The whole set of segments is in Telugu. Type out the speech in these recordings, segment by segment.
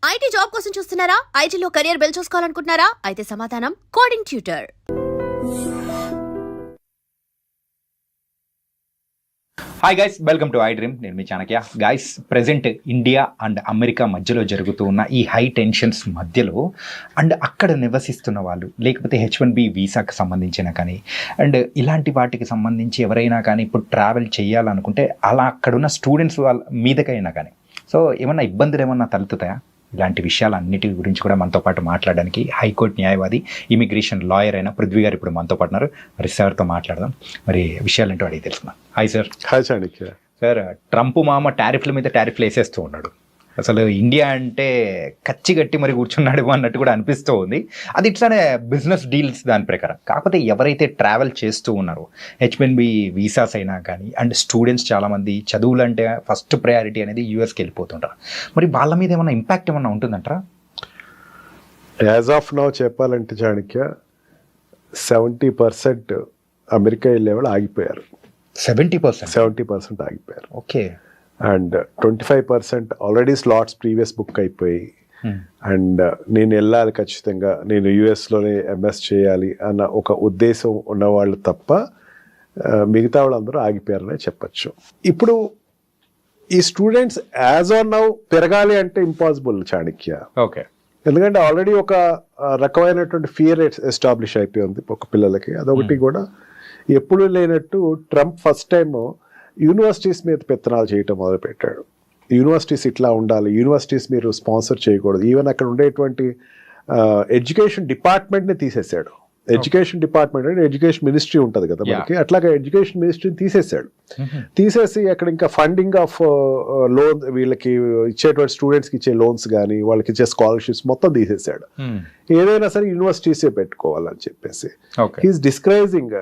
ఐటీ జాబ్ కోసం చూస్తున్నారా? ఐటీలో కెరియర్ బిల్డ్ చూసుకోవాలనుకుంటున్నారా? అయితే సమాధానం coding tutor. Hi guys, welcome to iDream. నేను మీ Chanakya. Guys, present India and America మధ్యలో జరుగుతూ ఉన్న ఈ హై టెన్షన్స్ మధ్యలో అండ్ అక్కడ నివసిస్తున్న వాళ్ళు, లేకపోతే H1B వీసాకి సంబంధించిన కానీ అండ్ ఇలాంటి వాటికి సంబంధించి ఎవరైనా కానీ ఇప్పుడు ట్రావెల్ చేయాలనుకుంటే అలా అక్కడున్న స్టూడెంట్స్ వాళ్ళ మీదకైనా కానీ సో ఏమన్నా ఇబ్బందులు ఏమన్నా తలెత్తుతాయా? ఇలాంటి విషయాలన్నిటి గురించి కూడా మనతో పాటు మాట్లాడడానికి హైకోర్టు న్యాయవాది, ఇమిగ్రేషన్ లాయర్ అయిన పృథ్వీ గారు ఇప్పుడు మనతో పాటు ఉన్నారు. మరి సార్తో మాట్లాడదాం. మరి విషయాలంటూ అడిగి తెలుసుకున్నాం. Hi sir. Hi Chanakya. Sir, Trump మామ టారిఫ్ల మీద టారిఫ్లు వేసేస్తూ ఉన్నాడు. అసలు ఇండియా అంటే కచ్చి గట్టి మరి కూర్చున్నాడు అన్నట్టు కూడా అనిపిస్తూ ఉంది. అది ఇట్లానే బిజినెస్ డీల్స్ దాని ప్రకారం. కాకపోతే ఎవరైతే ట్రావెల్ చేస్తూ ఉన్నారో H1B వీసాస్ అయినా కానీ అండ్ స్టూడెంట్స్ చాలామంది చదువులు అంటే ఫస్ట్ ప్రయారిటీ అనేది యూఎస్కి వెళ్ళిపోతుంటారు. మరి వాళ్ళ మీద ఏమన్నా ఇంపాక్ట్ ఏమన్నా ఉంటుందంటారా? యాజ్ ఆఫ్ నౌ చెప్పాలంటే చాణక్య 70% అమెరికా వెళ్ళే వాళ్ళు ఆగిపోయారు. 70% ఆగిపోయారు. Okay. And 25% already slots previous book అయిపోయి అండ్ నేను వెళ్ళాలి ఖచ్చితంగా, నేను యుఎస్లోనే ఎంఎస్ చేయాలి అన్న ఒక ఉద్దేశం ఉన్నవాళ్ళు తప్ప మిగతా వాళ్ళందరూ ఆగిపోయారనే చెప్పచ్చు. ఇప్పుడు ఈ స్టూడెంట్స్ యాజ్ ఆన్ నౌ పెరగాలి అంటే ఇంపాసిబుల్ చాణక్య. ఓకే. ఎందుకంటే ఆల్రెడీ ఒక రకమైనటువంటి ఫియర్ ఎస్టాబ్లిష్ అయిపోయింది ఒక పిల్లలకి. అదొకటి కూడా ఎప్పుడు లేనట్టు ట్రంప్ ఫస్ట్ టైం యూనివర్సిటీస్ మీద పెత్తనాలు చేయటం మొదలుపెట్టాడు. యూనివర్సిటీస్ ఇట్లా ఉండాలి, యూనివర్సిటీస్ మీరు స్పాన్సర్ చేయకూడదు. ఈవెన్ అక్కడ ఉండేటువంటి ఎడ్యుకేషన్ డిపార్ట్మెంట్ని తీసేశాడు. ఎడ్యుకేషన్ డిపార్ట్మెంట్ అంటే ఎడ్యుకేషన్ మినిస్ట్రీ ఉంటుంది కదా మనకి, అట్లాగా ఎడ్యుకేషన్ మినిస్ట్రీని తీసేశాడు. తీసేసి అక్కడ ఇంకా ఫండింగ్ ఆఫ్ లోన్, వీళ్ళకి ఇచ్చేటువంటి స్టూడెంట్స్కి ఇచ్చే లోన్స్ కానీ వాళ్ళకి ఇచ్చే స్కాలర్షిప్స్ మొత్తం తీసేశాడు. ఏదైనా సరే యూనివర్సిటీసే పెట్టుకోవాలని చెప్పేసి హీస్ డిస్కరేజింగ్.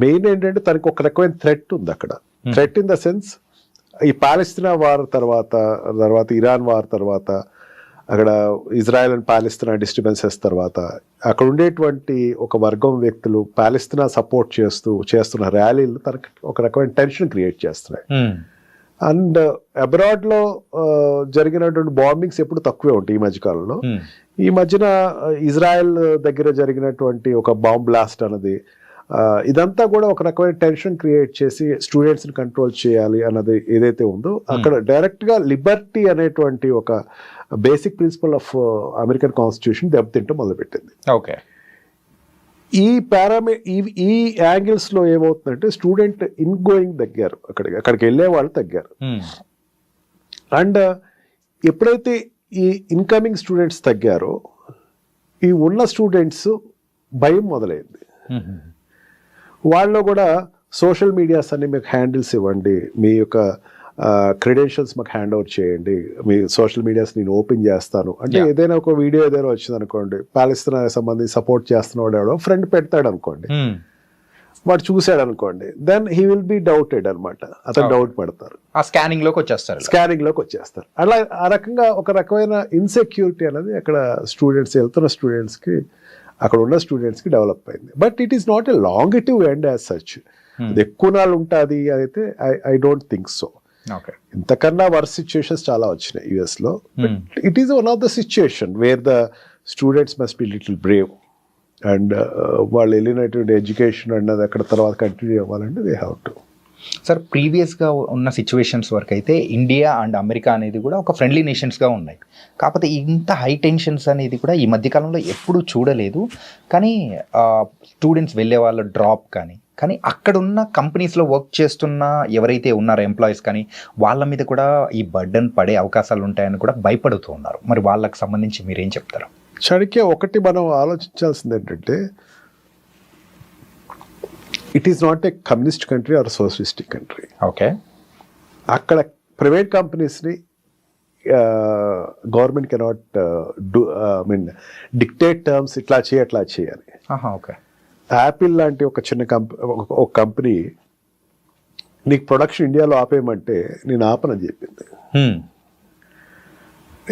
మెయిన్ ఏంటంటే తనకి ఒక రకమైన థ్రెట్ ఉంది అక్కడ. థ్రెట్ ఇన్ ద సెన్స్, ఈ పాలస్తీనా వార్ తర్వాత ఇరాన్ వార్ తర్వాత, అక్కడ ఇజ్రాయెల్ అండ్ పాలస్తీనా డిస్టర్బెన్సెస్ తర్వాత అక్కడ ఉండేటువంటి ఒక వర్గం వ్యక్తులు పాలస్తీనా సపోర్ట్ చేస్తున్న ర్యాలీలు తనకి ఒక రకమైన టెన్షన్ క్రియేట్ చేస్తున్నాయి. అండ్ అబ్రాడ్లో జరిగినటువంటి బాంబింగ్స్ ఎప్పుడు తక్కువే ఉంటాయి ఈ మధ్యకాలంలో. ఈ మధ్యన ఇజ్రాయెల్ దగ్గర జరిగినటువంటి ఒక బాంబ్ బ్లాస్ట్ అన్నది, ఇదంతా కూడా ఒక రకమైన టెన్షన్ క్రియేట్ చేసి స్టూడెంట్స్ని కంట్రోల్ చేయాలి అన్నది ఏదైతే ఉందో అక్కడ డైరెక్ట్గా లిబర్టీ అనేటువంటి ఒక basic principle of American constitution దెబ్బతింటూ మొదలుపెట్టింది. ఓకే. ఈ యాంగిల్స్లో ఏమవుతుందంటే స్టూడెంట్ ఇన్ గోయింగ్ తగ్గారు, అక్కడికి వెళ్ళే వాళ్ళు తగ్గారు. అండ్ ఎప్పుడైతే ఈ ఇన్కమింగ్ స్టూడెంట్స్ తగ్గారో ఈ ఉన్న స్టూడెంట్స్ భయం మొదలైంది. వాళ్ళు కూడా సోషల్ మీడియాస్ అన్ని మీకు హ్యాండిల్స్ ఇవ్వండి, మీ యొక్క క్రెడెన్షియల్స్ మాకు హ్యాండ్ ఓవర్ చేయండి, మీ సోషల్ మీడియాస్ నేను ఓపెన్ చేస్తాను అంటే ఏదైనా ఒక వీడియో ఏదైనా వచ్చింది అనుకోండి, పాలస్తీనాకి సంబంధించి సపోర్ట్ చేస్తున్నవాడు ఎవడో ఫ్రెండ్ పెడతాడు అనుకోండి, వాడు చూశాడు అనుకోండి, then he will be doubted అనమాట. అతను డౌట్ పడతారు, స్కానింగ్ లోకి వచ్చేస్తారు. అలా ఆ రకంగా ఒక రకమైన ఇన్సెక్యూరిటీ అనేది అక్కడ వెళ్తున్న స్టూడెంట్స్కి, అక్కడ ఉన్న స్టూడెంట్స్కి డెవలప్ అయింది. But it is not a longitive end as such. అది ఎక్కువ నాళ్ళు ఉంటుంది అయితే ఐ డోంట్ థింక్ సో. ఇంతకన్నా వర్స్ సిచ్యుయేషన్స్ చాలా వచ్చినాయి యుఎస్లో. But it is one of the situation where the students must be little brave and వాళ్ళు వెళ్ళినటువంటి ఎడ్యుకేషన్ అన్నది అక్కడ తర్వాత కంటిన్యూ అవ్వాలంటే దే హ్యావ్ టు. సార్, ప్రీవియస్గా ఉన్న సిచ్యువేషన్స్ వరకు అయితే ఇండియా అండ్ అమెరికా అనేది కూడా ఒక ఫ్రెండ్లీ నేషన్స్గా ఉన్నాయి. కాకపోతే ఇంత హై టెన్షన్స్ అనేది కూడా ఈ మధ్యకాలంలో ఎప్పుడూ చూడలేదు. కానీ స్టూడెంట్స్ వెళ్ళే వాళ్ళ డ్రాప్ కానీ అక్కడున్న కంపెనీస్లో వర్క్ చేస్తున్న ఎవరైతే ఉన్నారో ఎంప్లాయీస్ కానీ వాళ్ళ మీద కూడా ఈ బర్డన్ పడే అవకాశాలు ఉంటాయని కూడా భయపడుతూ ఉన్నారు. మరి వాళ్ళకి సంబంధించి మీరేం చెప్తారు? చాణక్య, ఒకటి మనం ఆలోచించాల్సింది ఏంటంటే it is not a communist country or socialistic country. Okay. అక్కడ ప్రైవేట్ కంపెనీస్ని గవర్నమెంట్ కెనాట్ డిక్టేట్ టర్మ్స్, ఇట్లా చేయాలి. ఓకే. యాపిల్ లాంటి ఒక చిన్న కంపెనీ నీకు ప్రొడక్షన్ ఇండియాలో ఆపేయమంటే నేను ఆపనని చెప్పింది.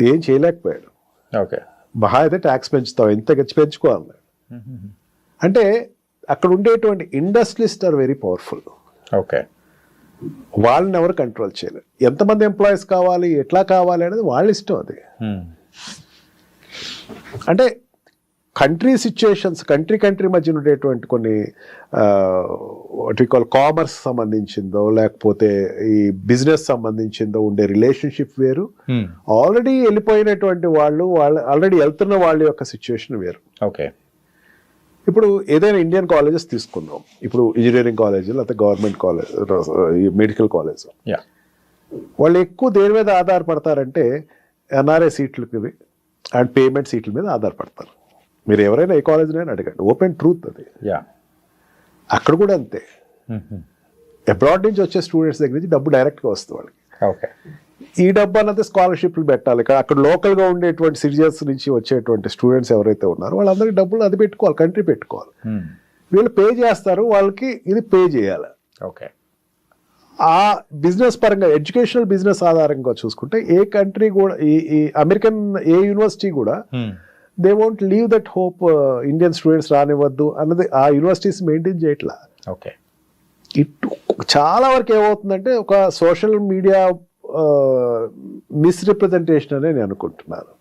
ఏం చేయలేకపోయాడు. ఓకే. మహా అయితే ట్యాక్స్ పెంచుతావు, ఎంత పెంచుకోవాలి అంటే అక్కడ ఉండేటువంటి industrialist are very powerful. Okay. వాళ్ళని ఎవరు కంట్రోల్ చేయలేరు. ఎంతమంది ఎంప్లాయీస్ కావాలి, ఎట్లా కావాలి అనేది వాళ్ళ ఇష్టం. అది అంటే కంట్రీ సిచ్యుయేషన్స్, కంట్రీ మధ్య ఉండేటువంటి కొన్ని వాట్ కాల్ కామర్స్ సంబంధించిందో లేకపోతే ఈ బిజినెస్ సంబంధించిందో ఉండే రిలేషన్షిప్ వేరు, ఆల్రెడీ వెళ్ళిపోయినటువంటి వాళ్ళు ఆల్రెడీ వెళ్తున్న వాళ్ళ యొక్క సిచ్యుయేషన్ వేరు. ఓకే, ఇప్పుడు ఏదైనా ఇండియన్ కాలేజెస్ తీసుకుందాం, ఇప్పుడు ఇంజనీరింగ్ కాలేజ్ లేకపోతే గవర్నమెంట్ కాలేజ్, మెడికల్ కాలేజ్, వాళ్ళు ఎక్కువ దేని మీద ఆధారపడతారంటే ఎన్ఆర్ఐ సీట్లకి అండ్ పేమెంట్ సీట్ల మీద ఆధారపడతారు. మీరు ఎవరైనా ఏ కాలేజ్నైనా అడగండి, ఓపెన్ ట్రూత్ అది. అక్కడ కూడా అంతే, అబ్రాడ్ నుంచి వచ్చే స్టూడెంట్స్ దగ్గర నుంచి డబ్బు డైరెక్ట్గా వస్తుంది వాళ్ళకి. ఓకే, ఈ డబ్బు అన్నది స్కాలర్షిప్లు పెట్టాలి. అక్కడ లోకల్గా ఉండేటువంటి సిటిజన్స్ నుంచి వచ్చేటువంటి స్టూడెంట్స్ ఎవరైతే ఉన్నారో వాళ్ళందరికీ డబ్బులు అది పెట్టుకోవాలి, కంట్రీ పెట్టుకోవాలి. వీళ్ళు పే చేస్తారు, వాళ్ళకి ఇది పే చేయాలి. ఓకే, ఆ బిజినెస్ పరంగా ఎడ్యుకేషనల్ బిజినెస్ ఆధారంగా చూసుకుంటే ఏ కంట్రీ కూడా, ఈ అమెరికన్ ఏ యూనివర్సిటీ కూడా they won't leave that hope Indian students రానివ్వద్దు అన్నది ఆ యూనివర్సిటీస్ మెయింటైన్ చేయట్లా. ఓకే, ఇటు చాలా వరకు ఏమవుతుందంటే ఒక సోషల్ మీడియా మిస్రిప్రజెంటేషన్ అనే నేను అనుకుంటున్నాను.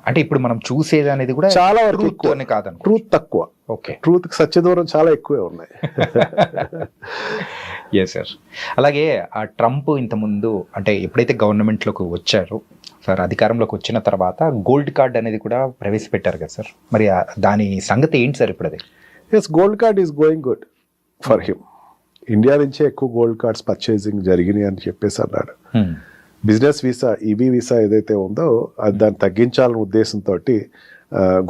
అంటే ఇప్పుడు మనం చూసేది అనేది కూడా చాలా వరకు కాదు, ట్రూత్ తక్కువ. ఓకే, ట్రూత్ కి సత్య దూరం చాలా ఎక్కువే ఉన్నాయి. Yes sir. అలాగే ఆ ట్రంప్ ఇంతకుముందు అంటే ఎప్పుడైతే గవర్నమెంట్లోకి వచ్చారో సార్, అధికారంలోకి వచ్చిన తర్వాత గోల్డ్ కార్డ్ అనేది కూడా ప్రవేశపెట్టారు కదా సార్, మరి దాని సంగతి ఏంటి సార్ ఇప్పుడు అది? Yes, gold card is going good for him. India నుంచే ఎక్కువ గోల్డ్ కార్డ్స్ పర్చేసింగ్ జరిగినాయి అని చెప్పేసి అన్నాడు. బిజినెస్ వీసా, ఈబీ వీసా ఏదైతే ఉందో అది దాన్ని తగ్గించాలనే ఉద్దేశంతో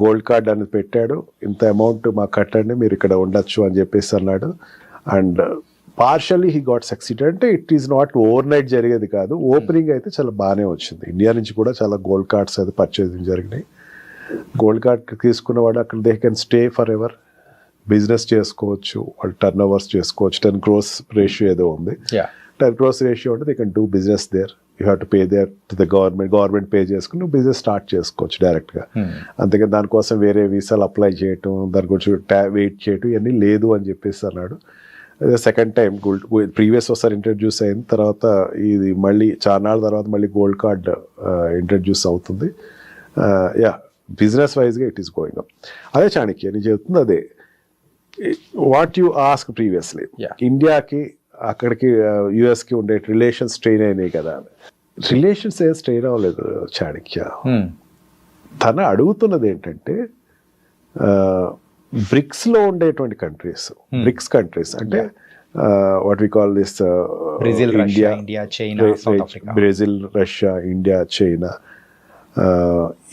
గోల్డ్ కార్డ్ అనేది పెట్టాడు. ఇంత అమౌంట్ మాకు కట్టండి, మీరు ఇక్కడ ఉండొచ్చు అని చెప్పేసి అన్నాడు. And partially he got succeeded. అంటే it is not overnight జరిగేది కాదు, ఓపెనింగ్ అయితే చాలా బాగానే వచ్చింది. ఇండియా నుంచి కూడా చాలా గోల్డ్ కార్డ్స్ అయితే పర్చేసింగ్ జరిగినాయి. గోల్డ్ కార్డ్ తీసుకున్నవాడు అక్కడ they can stay for ever, business చేసుకోవచ్చు, వాళ్ళు టర్న్ ఓవర్స్ చేసుకోవచ్చు. 10 crores రేషియో ఏదో ఉంది, 10 crores రేషియో ఉంటే they can do business there. You have to pay there to the government pay చేసుకుని నువ్వు బిజినెస్ స్టార్ట్ చేసుకోవచ్చు డైరెక్ట్గా. అంతేకాని దానికోసం వేరే వీసాలు అప్లై చేయటం, దాని గురించి వెయిట్ చేయటం ఇవన్నీ లేదు అని చెప్పేసి అన్నాడు. అదే సెకండ్ టైం ప్రీవియస్ ఒకసారి ఇంట్రడ్యూస్ అయిన తర్వాత ఇది మళ్ళీ చాలా నాళ్ళ తర్వాత మళ్ళీ గోల్డ్ కార్డ్ ఇంట్రడ్యూస్ అవుతుంది. బిజినెస్ వైజ్గా ఇట్ ఈస్ గోయింగ్ అప్. అదే చాణక్య నేను చెప్తుంది అదే, వాట్ యు ఆస్క్ ప్రీవియస్లీ, ఇండియాకి అక్కడికి యుఎస్కి ఉండే రిలేషన్స్ స్ట్రెయిన్ అయినాయి కదా. రిలేషన్స్ ఏం స్ట్రెయిన్ అవ్వలేదు చాణక్య. తన అడుగుతున్నది ఏంటంటే బ్రిక్స్లో ఉండేటువంటి కంట్రీస్, బ్రిక్స్ కంట్రీస్ అంటే what we call this Brazil, Russia, India, China,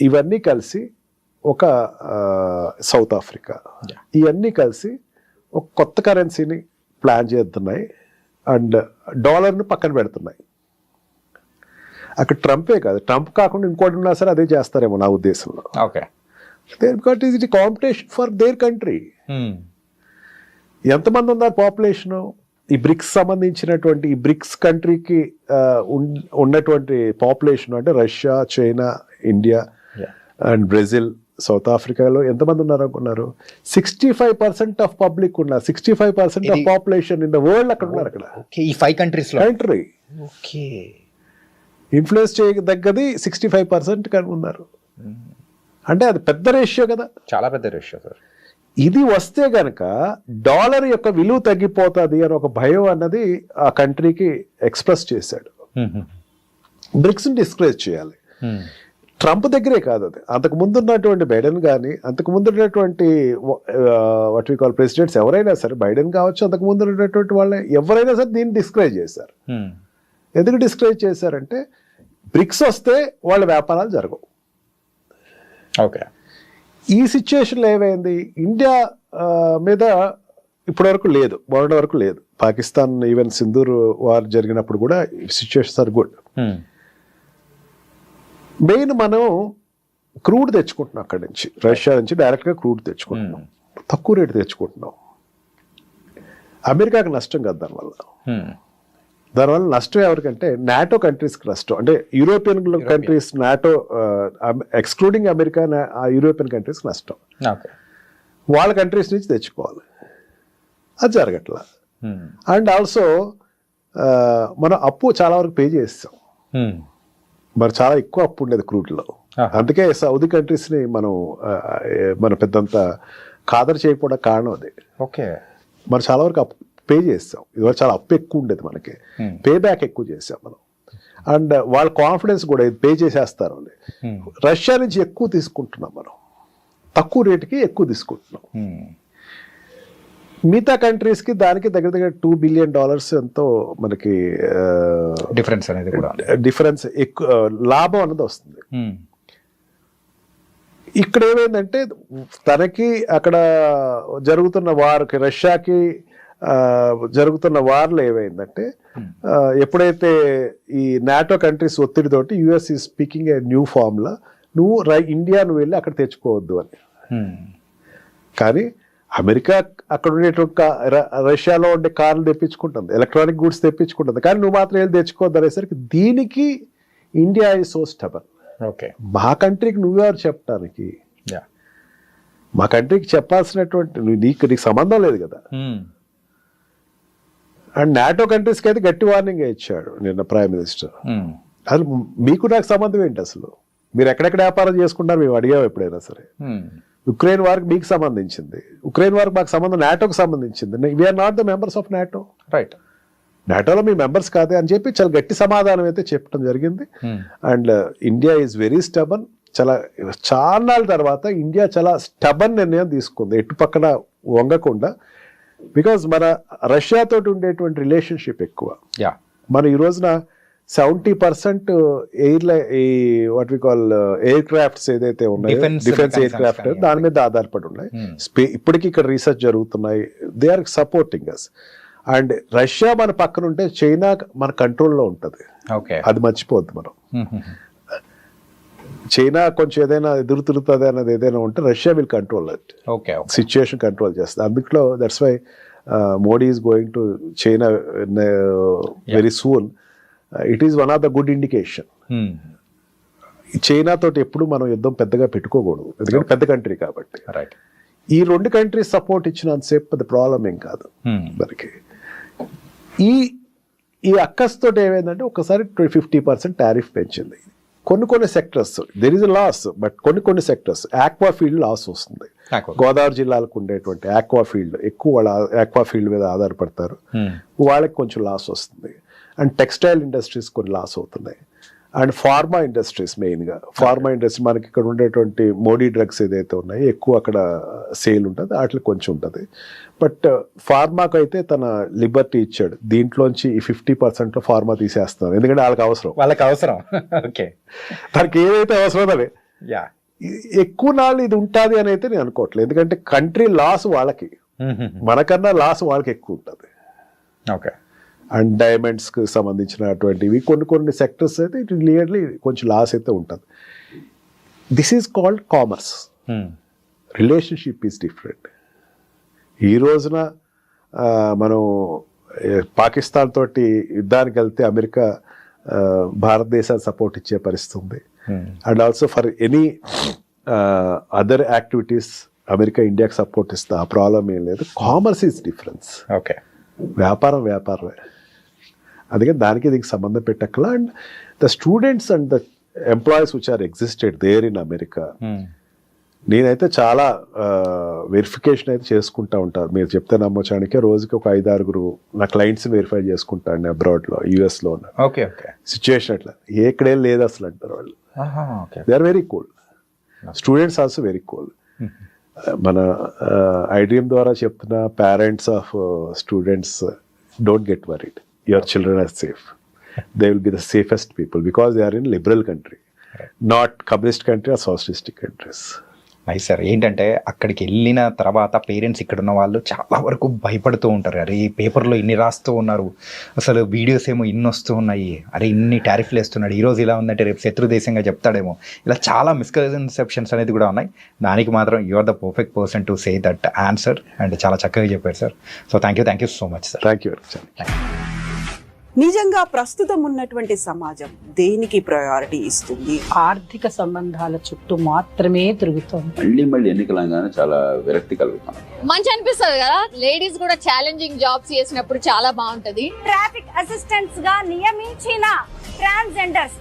ఇవన్నీ కలిసి ఒక సౌత్ ఆఫ్రికా, ఇవన్నీ కలిసి ఒక కొత్త కరెన్సీని ప్లాన్ చేస్తున్నాయి అండ్ డాలర్ను పక్కన పెడుతున్నాయి. అక్కడ ట్రంపే కాదు, ట్రంప్ కాకుండా ఇంకోటి ఉన్నా సరే అదే చేస్తారేమో నా ఉద్దేశంలో. Okay, because is it competition for their country. ఎంతమంది ఉన్నారు పాపులేషను ఈ బ్రిక్స్ సంబంధించినటువంటి, ఈ బ్రిక్స్ కంట్రీకి ఉన్నటువంటి పాపులేషన్ అంటే Russia, China, India and Brazil, south ఆఫ్రికాలో ఎంతమంది ఉన్నారు అనుకున్నారు? 65% ఆఫ్ పబ్లిక్ ఉన్నారు, 65% of population in the world అక్కడ ఉన్నారు. అక్కడ ఈ 5 countries లో కంట్రీ ఇన్ఫ్లుయెన్స్ చేయదగ్గది 65% కానీ ఉన్నారు. అంటే అది పెద్ద రేషియో కదా, చాలా పెద్ద రేషియో సార్. ఇది వస్తే గనక డాలర్ యొక్క విలువ తగ్గిపోతుంది అని ఒక భయం అన్నది ఆ కంట్రీకి ఎక్స్ప్రెస్ చేశాడు. బ్రిక్స్ని డిస్కరేజ్ చేయాలి. ట్రంప్ దగ్గరే కాదు అది, అంతకు ముందు ఉన్నటువంటి బైడెన్ కానీ, అంతకు ముందు ఉన్నటువంటి వాట్ వి కాల్ ప్రెసిడెంట్స్ ఎవరైనా సరే, బైడెన్ కావచ్చు, అంతకు ముందు ఉన్నటువంటి వాళ్ళే ఎవరైనా సరే దీన్ని డిస్కరేజ్ చేశారు. ఎందుకు డిస్కరేజ్ చేశారంటే బ్రిక్స్ వస్తే వాళ్ళ వ్యాపారాలు జరగవు. ఓకే, ఈ సిచ్యుయేషన్లో ఏమైంది, ఇండియా మీద ఇప్పటి వరకు లేదు, మొన్నటి వరకు లేదు. పాకిస్తాన్ ఈవెన్ సింధూర్ వార్ జరిగినప్పుడు కూడా సిచ్యుయేషన్స్ ఆర్ గుడ్. మెయిన్ మనం క్రూడ్ తెచ్చుకుంటున్నాం అక్కడి నుంచి, రష్యా నుంచి డైరెక్ట్గా క్రూడ్ తెచ్చుకుంటున్నాం, తక్కువ రేటు తెచ్చుకుంటున్నాం. అమెరికాకి నష్టం కదా దానివల్ల నష్టం ఎవరికంటే నాటో కంట్రీస్కి నష్టం. అంటే European countries, NATO excluding America, ఆ యూరోపియన్ కంట్రీస్కి నష్టం. వాళ్ళ కంట్రీస్ నుంచి తెచ్చుకోవాలి, అది జరగట్లా. అండ్ ఆల్సో మనం అప్పు చాలా వరకు పే చేస్తాం. మరి చాలా ఎక్కువ అప్పు ఉండేది క్రూడ్లో. అందుకే సౌదీ కంట్రీస్ని మనం పెద్దంత ఖాదరు చేయకపోవడం కారణం అది. ఓకే, మనం చాలా వరకు అప్పు పే చేస్తాం. ఇదివరకు చాలా అప్పు ఎక్కువ ఉండేది మనకి, పే బ్యాక్ ఎక్కువ చేసాం మనం. అండ్ వాళ్ళ కాన్ఫిడెన్స్ కూడా ఇది పే చేసేస్తారు అని. రష్యా నుంచి ఎక్కువ తీసుకుంటున్నాం మనం, తక్కువ రేటుకి ఎక్కువ తీసుకుంటున్నాం. మిగతా కంట్రీస్కి దానికి దగ్గర దగ్గర $2 బిలియన్ ఎంతో మనకి డిఫరెన్స్ అనేది కూడా డిఫరెన్స్ ఎక్కువ లాభం అన్నది వస్తుంది. ఇక్కడ ఏమైందంటే తనకి అక్కడ జరుగుతున్న వార్కి, రష్యాకి జరుగుతున్న వార్లు ఏమైందంటే ఎప్పుడైతే ఈ నాటో కంట్రీస్ ఒత్తిడితోటి యుఎస్ ఈ స్పీకింగ్ ఏ న్యూ ఫార్మ్లా, నువ్వు ఇండియా నువ్వు వెళ్ళి అక్కడ తెచ్చుకోవద్దు అని. కానీ అమెరికా అక్కడ ఉండేటువంటి రష్యాలో ఉండే కార్లు తెప్పించుకుంటుంది, ఎలక్ట్రానిక్ గూడ్స్ తెప్పించుకుంటుంది, కానీ నువ్వు మాత్రం వెళ్ళి తెచ్చుకోవద్దు అనేసరికి దీనికి India is so stubborn. Okay, మా కంట్రీకి నువ్వెవరు చెప్పడానికి? మా కంట్రీకి చెప్పాల్సినటువంటి నీకు సంబంధం లేదు కదా. అండ్ నాటో కంట్రీస్కి అయితే గట్టి వార్నింగ్ ఇచ్చాడు నిన్న ప్రైమ్ మినిస్టర్. అసలు మీకు నాకు సంబంధం ఏంటి? అసలు మీరు ఎక్కడెక్కడ వ్యాపారం చేసుకుంటారు మేము అడిగాము ఎప్పుడైనా సరే. ఉక్రెయిన్ వార్కి మీకు సంబంధించింది, ఉక్రెయిన్ వార్కి మాకు సంబంధం నాటోకి సంబంధించింది. We're not the members of NATO. Right, నాటోలో మీ మెంబర్స్ కాదే అని చెప్పి చాలా గట్టి సమాధానం అయితే చెప్పడం జరిగింది. And India is very stubborn. చాలా నాళ్ళ తర్వాత ఇండియా చాలా స్టబన్ నిర్ణయం తీసుకుంది, ఎటు పక్కన వంగకుండా. బికాజ్ మన రష్యా తోటి ఉండేటువంటి రిలేషన్షిప్ ఎక్కువ. మన ఈ రోజున 70% వాట్ వి కాల్ ఎయిర్ క్రాఫ్ట్స్ ఏదైతే ఉన్నాయో, డిఫెన్స్ ఎయిర్ క్రాఫ్ట్, దాని మీద ఆధారపడి ఉన్నాయి. ఇప్పటికీ ఇక్కడ రీసెర్చ్ జరుగుతున్నాయి. They are supporting us. And Russia మన పక్కన ఉంటే చైనా మన కంట్రోల్లో ఉంటుంది. అది మర్చిపోద్దు మనం. చైనా కొంచెం ఏదైనా ఎదురు తిరుగుతుంది అన్నది ఏదైనా ఉంటే Russia will control that. Situation control చేస్తుంది. అందులో that's why Modi is going to China very soon. It is one of the good indication. China తోటి ఎప్పుడు మనం యుద్ధం పెద్దగా పెట్టుకోకూడదు, ఎందుకంటే పెద్ద కంట్రీ కాబట్టి. ఈ రెండు కంట్రీస్ సపోర్ట్ ఇచ్చినంతసేపు అది ప్రాబ్లం ఏం కాదు మనకి. ఈ అక్కస్ తోటి ఏమైందంటే ఒకసారి 50% టారిఫ్ పెంచింది. కొన్ని sectors there is loss, but కొన్ని సెక్టర్స్ ఆక్వా ఫీల్డ్ లాస్ వస్తుంది. గోదావరి జిల్లాలకు ఉండేటువంటి ఆక్వా ఫీల్డ్ ఎక్కువ, వాళ్ళ ఆక్వా ఫీల్డ్ మీద ఆధారపడతారు, వాళ్ళకి కొంచెం లాస్ వస్తుంది. అండ్ టెక్స్టైల్ ఇండస్ట్రీస్ కొన్ని లాస్ అవుతున్నాయి. అండ్ ఫార్మా ఇండస్ట్రీస్, మెయిన్గా ఫార్మా ఇండస్ట్రీ మనకి ఇక్కడ ఉండేటువంటి మోడీ డ్రగ్స్ ఏదైతే ఉన్నాయో ఎక్కువ అక్కడ సేల్ ఉంటుంది, వాటికి కొంచెం ఉంటుంది. బట్ ఫార్మాకు అయితే తన లిబర్టీ ఇచ్చాడు. దీంట్లోంచి ఈ 50%లో ఫార్మా తీసేస్తున్నారు, ఎందుకంటే వాళ్ళకి అవసరం. ఓకే, తనకి ఏదైతే అవసరం అదే ఎక్కువ నాళ్ళు ఇది ఉంటుంది అని అయితే నేను అనుకోవట్లేదు. ఎందుకంటే కంట్రీ లాస్ వాళ్ళకి, మనకన్నా లాస్ వాళ్ళకి ఎక్కువ ఉంటుంది. ఓకే, అండ్ డైమండ్స్కి సంబంధించినటువంటివి కొన్ని సెక్టర్స్ అయితే ఇట్ క్లియర్లీ కొంచెం లాస్ అయితే ఉంటుంది. This is called commerce. Relationship is different. ఈ రోజున మనం పాకిస్తాన్ తోటి యుద్ధానికి వెళ్తే అమెరికా భారతదేశానికి సపోర్ట్ ఇచ్చే పరిస్థితి ఉంది. And also for any other activities America ఇండియాకి సపోర్ట్ ఇస్తే ఆ ప్రాబ్లం ఏం లేదు. Commerce is difference. ఓకే, వ్యాపారమే. అందుకని దానికి దీనికి సంబంధం పెట్టక్కల. And the students and the employees which are existed there in America, నేనైతే చాలా వెరిఫికేషన్ అయితే చేసుకుంటా ఉంటాను. మీరు చెప్తే నమ్మొచ్చానికే రోజుకి ఒక 5-6 నా క్లయింట్స్ వెరిఫై చేసుకుంటాను అబ్రాడ్లో, యూఎస్లో ఉన్న సిచ్యువేషన్ అట్లా ఎక్కడేం లేదు అసలు అంటారు వాళ్ళు. They are very cool. Students also very cool. మన ఐడ్రీమ్ ద్వారా చెప్తున్న parents of students, don't get worried, your children are safe. They will be the safest people because they are in liberal country, not communist country or socialistic countries. Nice sir. ఏంటంటే అక్కడికి వెళ్ళిన తర్వాత పేరెంట్స్ ఇక్కడ ఉన్న వాళ్ళు చాలా వరకు భయపడుతూ ఉంటారు. అరే ఈ పేపర్లో ఇన్ని రాస్తూ ఉన్నారు, అసలు వీడియోస్ ఏమో ఇన్ని వస్తూ ఉన్నాయి, అరే ఇన్ని టారిఫ్లు వేస్తున్నాడు, ఈరోజు ఇలా ఉందంటే రేపు శత్రు దేశంగా చెప్తాడేమో, ఇలా చాలా మిస్కన్సెప్షన్స్ అనేది కూడా ఉన్నాయి. దానికి మాత్రం you are the perfect person to say that answer. And చాలా చక్కగా చెప్పారు sir. So thank you so much sir. Thank you. నిజంగా ప్రస్తుతం ఉన్నటువంటి సమాజం దేనికి ప్రయారిటీ ఇస్తుంది? ఆర్థిక సంబంధాల చుట్టూ మాత్రమే తిరుగుతోంది. మళ్ళీ ఎన్నికలంగానే చాలా విరక్తి కలుగుతాం. మంచి అనిపిస్తుంది కదా, లేడీస్ కూడా ఛాలెంజింగ్ జాబ్స్ చేసినప్పుడు చాలా బాగుంటది. ట్రాఫిక్ అసిస్టెంట్స్ గా నియమించిన ట్రాన్స్జెండర్స్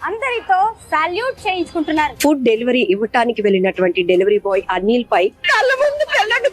అందరితో సాల్యూట్ చేయించుకుంటున్నారు. ఫుడ్ డెలివరీ ఇవ్వటానికి వెళ్ళినటువంటి డెలివరీ బాయ్ అనిల్ పై కళ్ళ ముందు పెళ్ళండి